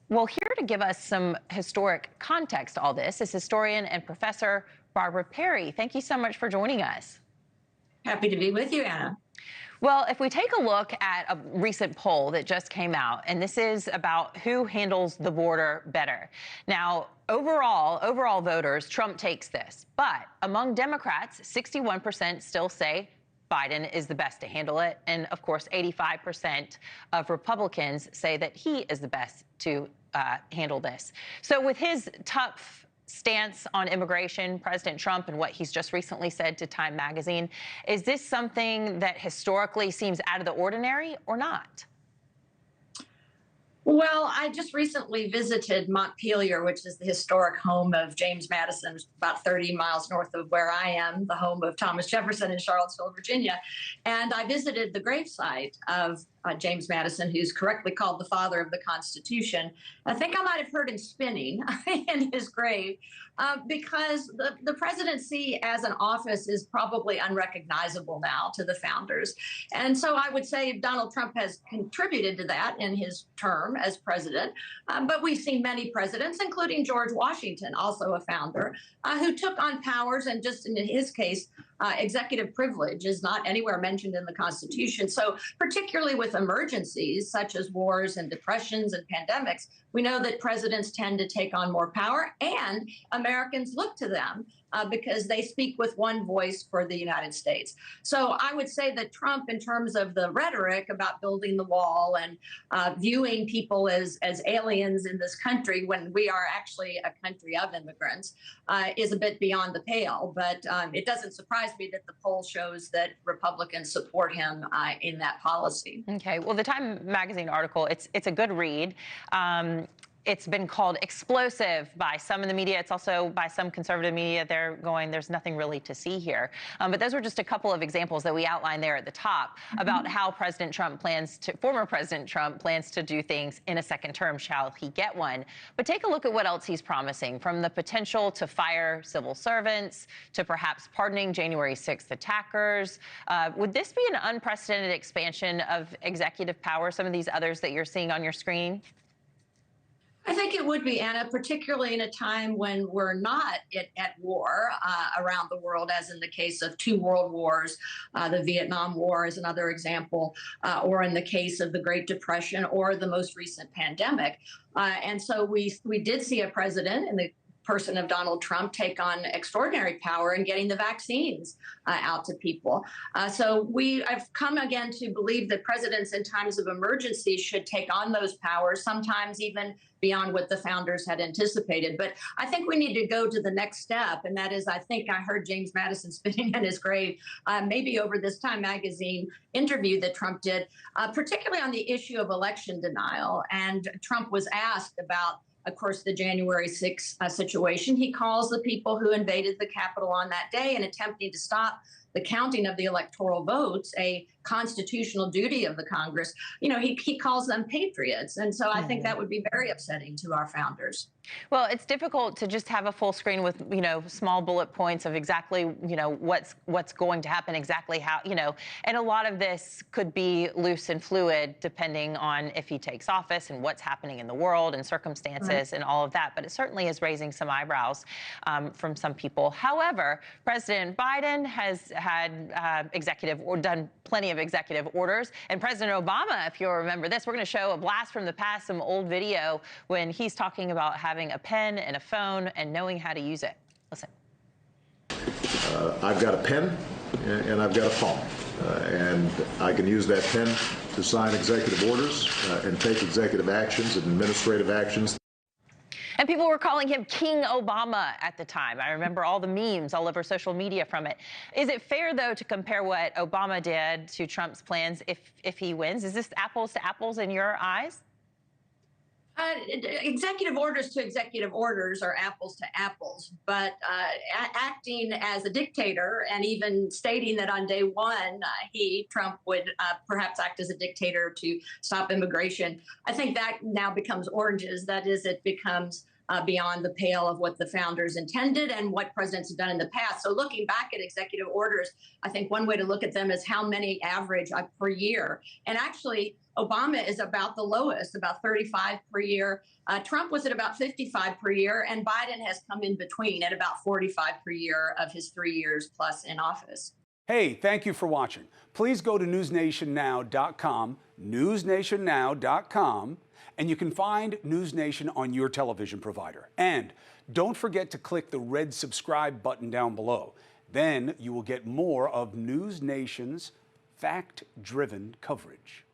Well, here to give us some historic context to all this is historian and professor Barbara Perry. Thank you so much for joining us. Happy to be with you, Anna. Well, if we take a look at a recent poll that just came out, and this is about who handles the border better. Now, overall voters, Trump takes this. But among Democrats, 61% still say Biden is the best to handle it. And of course, 85% of Republicans say that he is the best to handle this. So with his tough stance on immigration, President Trump, and what he's just recently said to Time magazine, is this something that historically seems out of the ordinary or not? Well, I just recently visited Montpelier, which is the historic home of James Madison, about 30 miles north of where I am, the home of Thomas Jefferson in Charlottesville, Virginia. And I visited the gravesite of James Madison, who's correctly called the father of the Constitution. I think I might have heard him spinning in his grave because the presidency as an office is probably unrecognizable now to the founders. And so I would say Donald Trump has contributed to that in his term as president. But we've seen many presidents, including George Washington, also a founder, who took on powers, and just in his case, executive privilege is not anywhere mentioned in the Constitution. So particularly with emergencies such as wars and depressions and pandemics, we know that presidents tend to take on more power, and Americans look to them because they speak with one voice for the United States. So I would say that Trump, in terms of the rhetoric about building the wall and viewing people as aliens in this country when we are actually a country of immigrants, is a bit beyond the pale. But it doesn't surprise me that the poll shows that Republicans support him in that policy. Okay. Well, the Time magazine article, it's a good read. It's been called explosive by some in the media. It's also by some conservative media. They're going, there's nothing really to see here. But those were just a couple of examples that we outlined there at the top about how former President Trump plans to do things in a second term, shall he get one. But take a look at what else he's promising, from the potential to fire civil servants to perhaps pardoning January 6th attackers. Would this be an unprecedented expansion of executive power, some of these others that you're seeing on your screen? I think it would be, Anna, particularly in a time when we're not at war around the world, as in the case of two world wars. The Vietnam War is another example, or in the case of the Great Depression or the most recent pandemic. And so we did see a president in the person of Donald Trump take on extraordinary power in getting the vaccines out to people. So I've come again to believe that presidents in times of emergency should take on those powers, sometimes even beyond what the founders had anticipated. But I think we need to go to the next step, and that is, I think I heard James Madison spitting in his grave, maybe over this Time magazine interview that Trump did, particularly on the issue of election denial. And Trump was asked about, of course, the January 6th situation. He calls the people who invaded the Capitol on that day and attempting to stop the counting of the electoral votes a constitutional duty of the Congress. You know, he calls them patriots. And so I think that would be very upsetting to our founders. Well, it's difficult to just have a full screen with, small bullet points of exactly, what's going to happen, exactly how, and a lot of this could be loose and fluid depending on if he takes office and what's happening in the world and circumstances and all of that. But it certainly is raising some eyebrows from some people. However, President Biden has had done plenty of executive orders. And President Obama, if you'll remember this, we're going to show a blast from the past, some old video when he's talking about having a pen and a phone and knowing how to use it. Listen. I've got a pen and I've got a phone. And I can use that pen to sign executive orders and take executive actions and administrative actions. And people were calling him King Obama at the time. I remember all the memes all over social media from it. Is it fair, though, to compare what Obama did to Trump's plans if he wins? Is this apples to apples in your eyes? Executive orders to executive orders are apples to apples, but acting as a dictator and even stating that on day one Trump would perhaps act as a dictator to stop immigration, I think that now becomes oranges. That is, it becomes beyond the pale of what the founders intended and what presidents have done in the past. So looking back at executive orders, I think one way to look at them is how many average per year. And actually, Obama is about the lowest, about 35 per year. Trump was at about 55 per year, and Biden has come in between at about 45 per year of his 3 years plus in office. Hey, thank you for watching. Please go to newsnationnow.com, newsnationnow.com, and you can find News Nation on your television provider. And don't forget to click the red subscribe button down below. Then you will get more of News Nation's fact-driven coverage.